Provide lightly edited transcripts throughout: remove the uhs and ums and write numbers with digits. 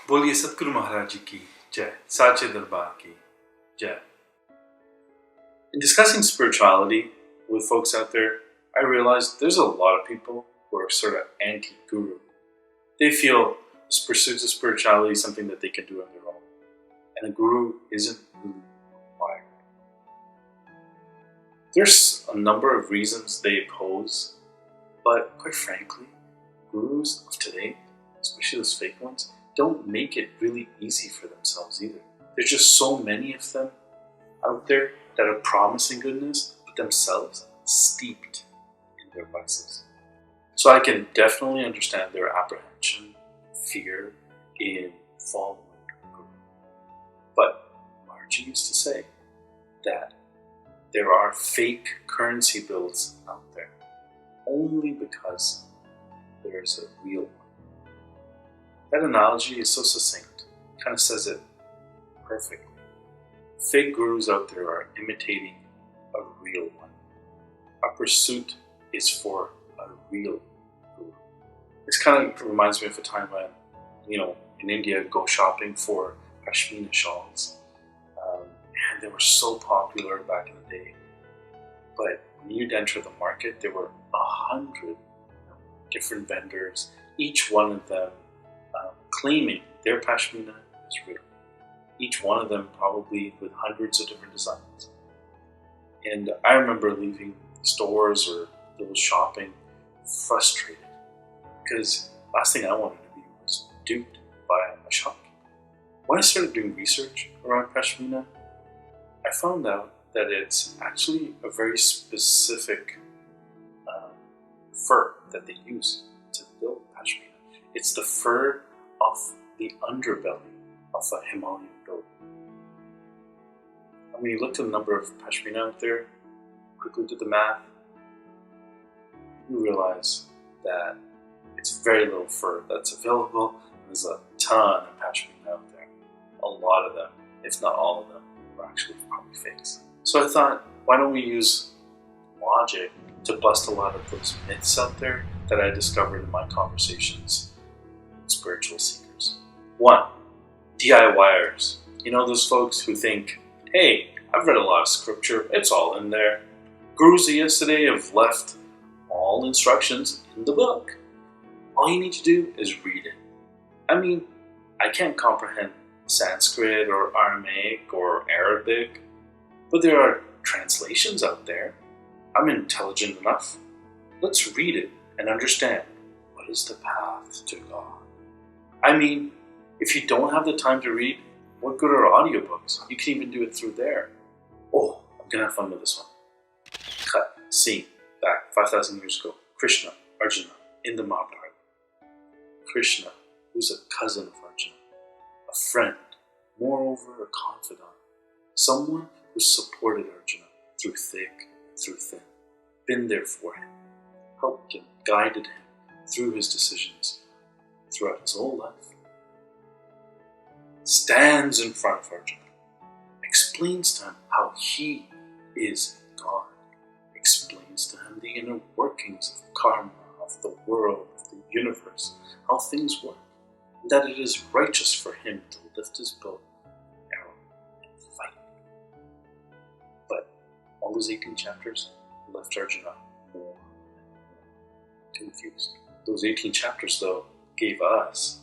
बोलिए सतगुरु महाराज जी की जय, साचे दरबार की jai. In discussing spirituality with folks out there, I realized there's a lot of people who are sort of anti-guru. They feel this pursuit of spirituality is something that they can do on their own, and a guru isn't really required. There's a number of reasons they oppose, but quite frankly, gurus of today, especially those fake ones, don't make it really easy for themselves either. There's just so many of them out there that are promising goodness, but themselves steeped in their vices. So I can definitely understand their apprehension, fear in following Guru. But Maharaj used to say that there are fake currency bills out there only because there's a real one. That analogy is so succinct, it kind of says it perfectly. Fake gurus out there are imitating a real one. Our pursuit is for a real guru. This kind of reminds me of a time when, in India, go shopping for Pashmina shawls. And they were so popular back in the day. But when you'd enter the market, there were 100 different vendors, each one of them claiming their Pashmina is real. Each one of them probably with hundreds of different designs. And I remember leaving stores or those shopping frustrated because last thing I wanted to be was duped by a shopkeeper. When I started doing research around Pashmina, I found out that it's actually a very specific fur that they use to build Pashmina. It's the fur of the underbelly of a Himalayan goat. And when you look at the number of Pashmina out there, quickly do the math, you realize that it's very little fur that's available. There's a ton of Pashmina out there. A lot of them, if not all of them, are actually probably fakes. So I thought, why don't we use logic to bust a lot of those myths out there that I discovered in my conversations with spiritual seekers. 1. DIYers. Those folks who think, hey, I've read a lot of scripture, it's all in there. Gurus yesterday have left all instructions in the book. All you need to do is read it. I can't comprehend Sanskrit or Aramaic or Arabic, but there are translations out there. I'm intelligent enough. Let's read it and understand what is the path to God. If you don't have the time to read, what good are audiobooks? You can even do it through there. Oh, I'm going to have fun with this one. Cut, scene, back 5,000 years ago. Krishna, Arjuna, in the Mahabharata. Krishna, who's a cousin of Arjuna, a friend, moreover a confidant, someone who supported Arjuna through thick and through thin, been there for him, helped him, guided him through his decisions throughout his whole life, stands in front of Arjuna, explains to him how he is God, explains to him the inner workings of karma, of the world, of the universe, how things work, and that it is righteous for him to lift his bow, arrow, and fight. But all those 18 chapters left Arjuna more and more confused. Those 18 chapters, though, gave us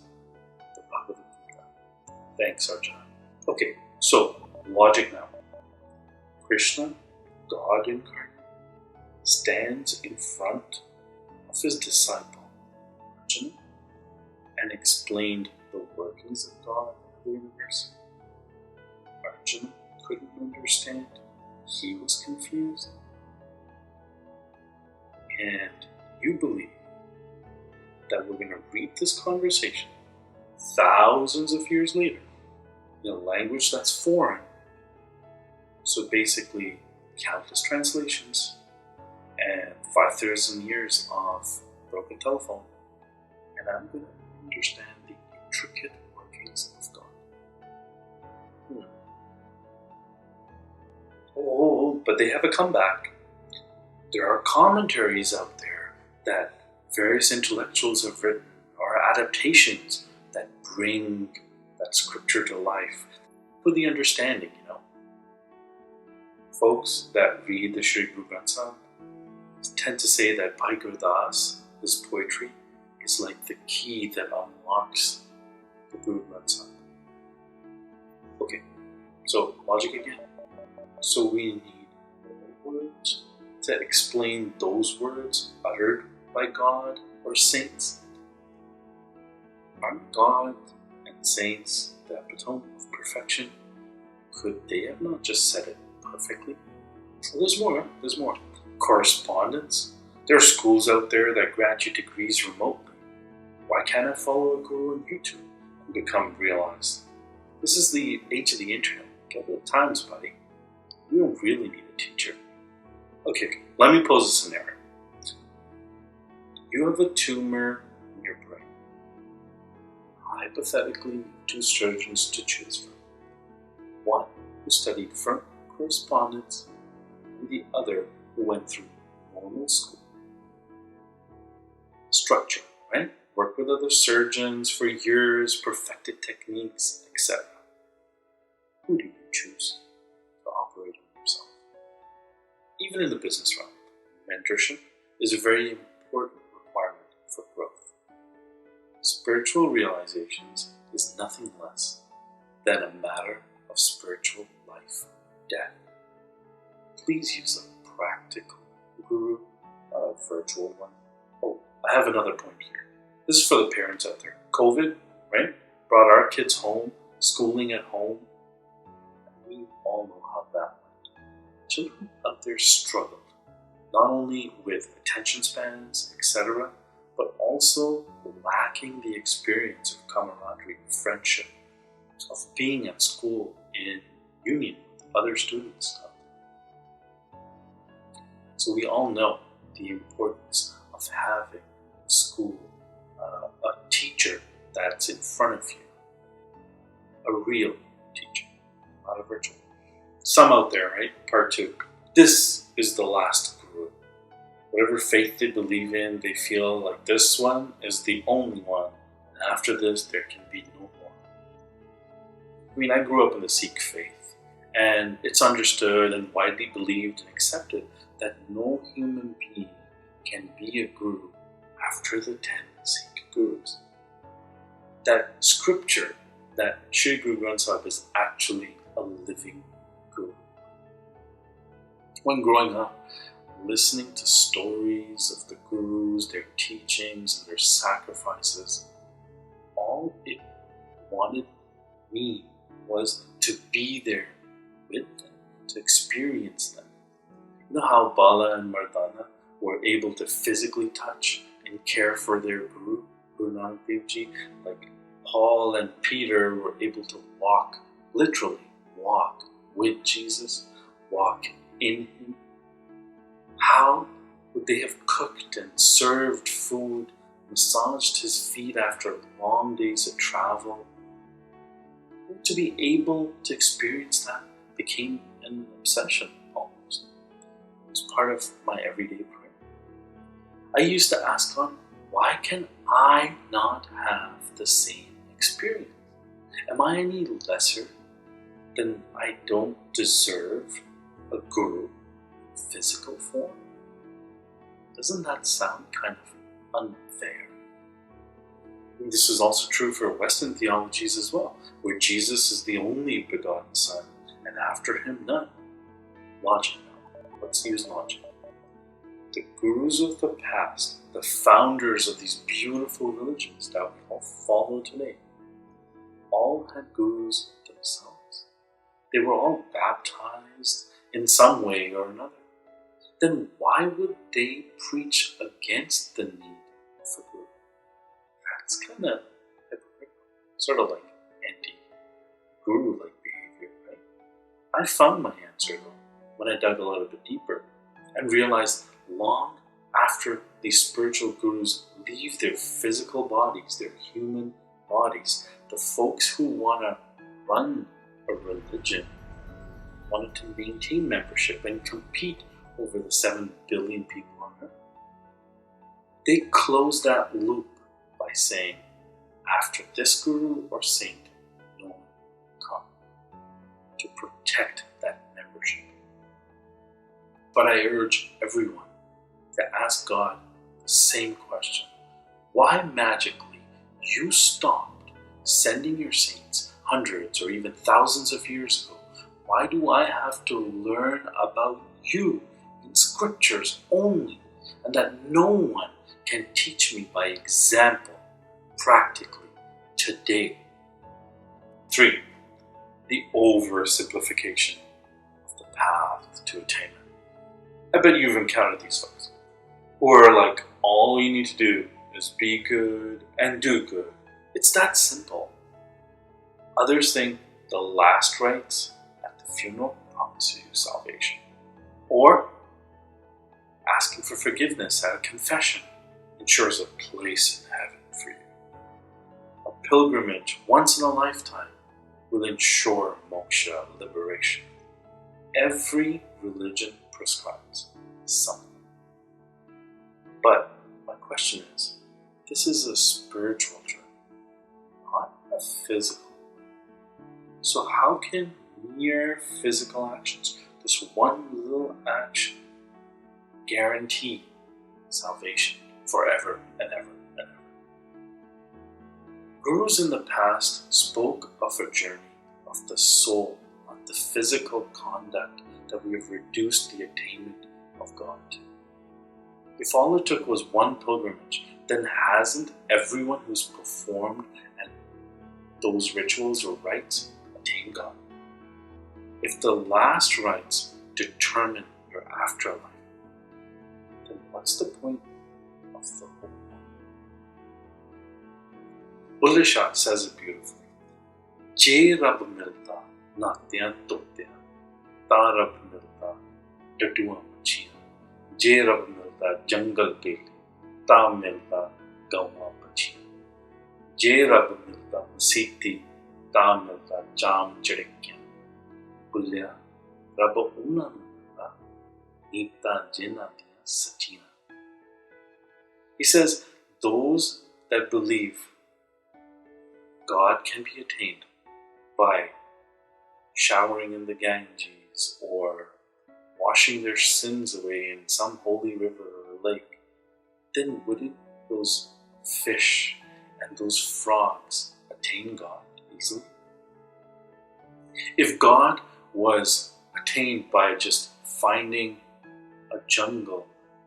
the Bhagavad Gita. Thanks, Arjuna. Okay, so logic now. Krishna, God incarnate, stands in front of his disciple, Arjuna, and explained the workings of God and the universe. Arjuna couldn't understand. He was confused. And you believe that we're going to read this conversation thousands of years later in a language that's foreign. So basically, countless translations and 5,000 years of broken telephone, and I'm going to understand the intricate workings of God. Oh, but they have a comeback. There are commentaries out there that various intellectuals have written, or adaptations that bring that scripture to life for the understanding, Folks that read the Shri Guru Granth Sahib tend to say that Bhai Gurdas, his poetry, is like the key that unlocks the Guru Granth Sahib. Okay, so logic again. So we need words to explain those words uttered by God or saints. Aren't God and saints the epitome of perfection? Could they have not just said it perfectly? Well, there's more. Correspondence. There are schools out there that grant you degrees remotely. Why can't I follow a guru on YouTube and become realized? This is the age of the internet. Get with the times, buddy. You don't really need a teacher. Okay, let me pose a scenario. You have a tumor in your brain. Hypothetically, two surgeons to choose from. One who studied from correspondence, and the other who went through normal school. Structure, right? Worked with other surgeons for years, perfected techniques, etc. Who do you choose to operate on yourself? Even in the business realm, mentorship is a very important requirement for growth. Spiritual realizations is nothing less than a matter of spiritual life and death. Please use a practical guru, not a virtual one. Oh, I have another point here. This is for the parents out there. COVID, right? Brought our kids home, schooling at home. We all know how that went. Children out there struggled, not only with attention spans, etc., but also lacking the experience of camaraderie, friendship, of being at school in union with other students. So we all know the importance of having in school a teacher that's in front of you, a real teacher, not a virtual. Some out there, right? Part 2. This is the last guru. Whatever faith they believe in, they feel like this one is the only one. And after this, there can be no more. I mean, I grew up in the Sikh faith, and it's understood and widely believed and accepted that no human being can be a guru after the 10 Sikh gurus. That scripture, that Shri Guru Granth Sahib is actually a living guru. When growing up, listening to stories of the gurus, their teachings, and their sacrifices, all it wanted me was to be there with them, to experience them. You know how Bala and Mardana were able to physically touch and care for their Guru, Guru Nanak Dev Ji? Like Paul and Peter were able to walk, literally walk with Jesus, walk in Him. How would they have cooked and served food, massaged His feet after long days of travel? To be able to experience that became an obsession almost. It was part of my everyday prayer. I used to ask God, why can I not have the same experience? Am I any lesser than I don't deserve a guru in physical form? Doesn't that sound kind of unfair? And this is also true for Western theologies as well, where Jesus is the only begotten Son, and after Him none. Logic now. Let's use logic. The gurus of the past, the founders of these beautiful religions that we all follow today, all had gurus themselves. They were all baptized in some way or another. Then why would they preach against the need for guru? That's kind of hypocritical, sort of like anti-guru-like behavior, right? I found my answer though when I dug a little bit deeper and realized long after these spiritual gurus leave their physical bodies, their human bodies, the folks who want to run a religion wanted to maintain membership and compete over the 7 billion people on earth. They close that loop by saying, after this guru or saint, But I urge everyone to ask God the same question. Why magically you stopped sending your saints hundreds or even thousands of years ago? Why do I have to learn about you in scriptures only, and that no one can teach me by example, practically, today? 3. The oversimplification of the path to attainment. I bet you've encountered these folks who are like, all you need to do is be good and do good. It's that simple. Others think the last rites at the funeral promise you salvation. Or asking for forgiveness at a confession ensures a place in heaven for you. A pilgrimage once in a lifetime will ensure moksha, liberation. Every religion prescribes something. But my question is, this is a spiritual journey, not a physical. So how can mere physical actions, this one little action, guarantee salvation forever and ever and ever? Gurus in the past spoke of a journey of the soul, not the physical conduct that we have reduced the attainment of God to. If all it took was one pilgrimage, then hasn't everyone who's performed and those rituals or rites attained God? If the last rites determine your afterlife, then what's the point of the whole one? Bulleh Shah says it beautifully. Je Rab milta natyan totya, ta Rab milta tatuan machiyan. Je Rab milta jungle pele, ta milta gawa pachiyan. Je Rab milta masiti, ta milta jam chadikyan. Bulleh Rab una milta nita jina diya sachiyan. He says, those that believe God can be attained by showering in the Ganges or washing their sins away in some holy river or lake, then wouldn't those fish and those frogs attain God easily? If God was attained by just finding a jungle,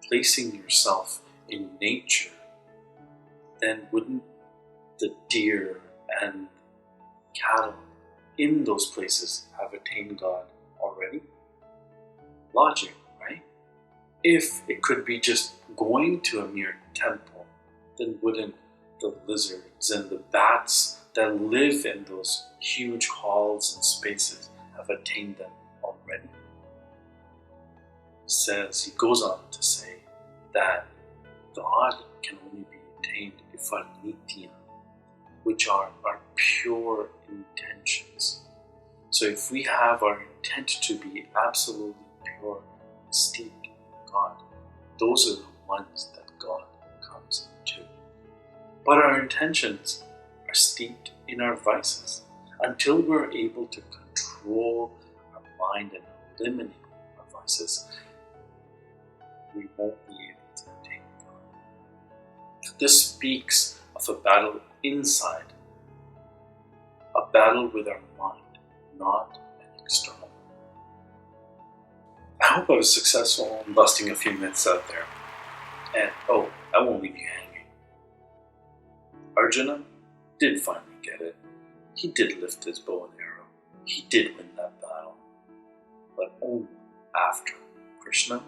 placing yourself in nature, then wouldn't the deer and cattle in those places have attained God already? Logic, right? If it could be just going to a mere temple, then wouldn't the lizards and the bats that live in those huge halls and spaces have attained them already? He goes on to say that God can only be attained if our nitya, which are our pure intentions. So if we have our intent to be absolutely pure and steeped in God, those are the ones that God comes to. But our intentions are steeped in our vices. Until we're able to control our mind and eliminate our vices, we won't be able to attain God. This speaks of a battle inside, a battle with our mind, not an external one. I hope I was successful in busting a few myths out there. And I won't leave you hanging. Arjuna did finally get it. He did lift his bow and arrow. He did win that battle. But only after Krishna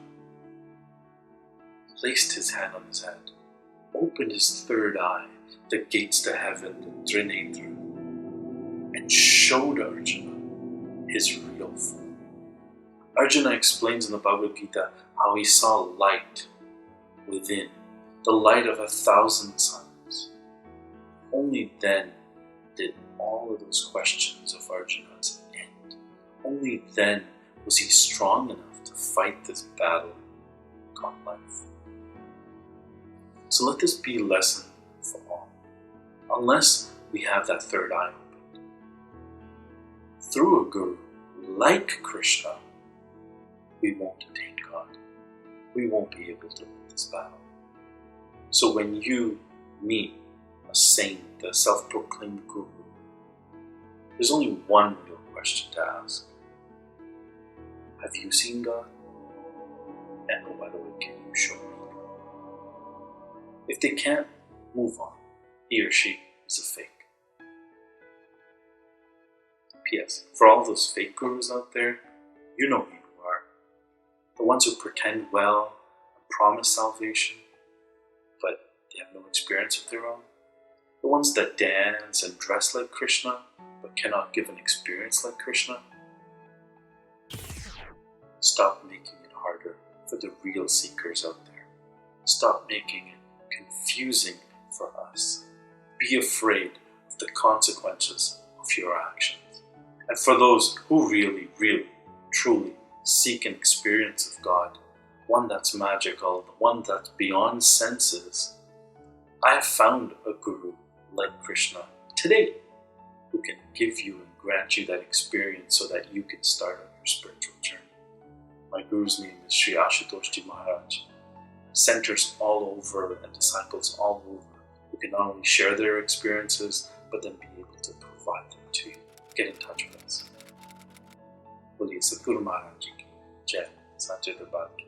placed his hand on his head, opened his third eye, the gates to heaven, the Trinetha, and showed Arjuna his real form. Arjuna explains in the Bhagavad Gita how he saw light within, the light of 1,000 suns. Only then did all of those questions of Arjuna's end. Only then was he strong enough to fight this battle called life. So let this be a lesson for all. Unless we have that third eye opened through a guru like Krishna, we won't attain God. we won't be able to win this battle. So when you meet a saint, a self-proclaimed guru, there's only one real question to ask. Have you seen God? And oh, by the way, can you show me? If they can't, move on. He or she is a fake. P.S. For all those fake gurus out there, you know who you are. The ones who pretend well and promise salvation, but they have no experience of their own. The ones that dance and dress like Krishna, but cannot give an experience like Krishna. Stop making it harder for the real seekers out there. Stop making it confusing for us. Be afraid of the consequences of your actions. And for those who really, truly seek an experience of God, one that's magical, one that's beyond senses, I have found a guru like Krishna today who can give you and grant you that experience so that you can start on your spiritual journey. My guru's name is Shri Ashutosh Maharaj. Centers all over and disciples all over who can not only share their experiences but then be able to provide them to you. Get in touch with us. Boलिए Guru Maharaj Ji ki Jai, Sache Darbar ki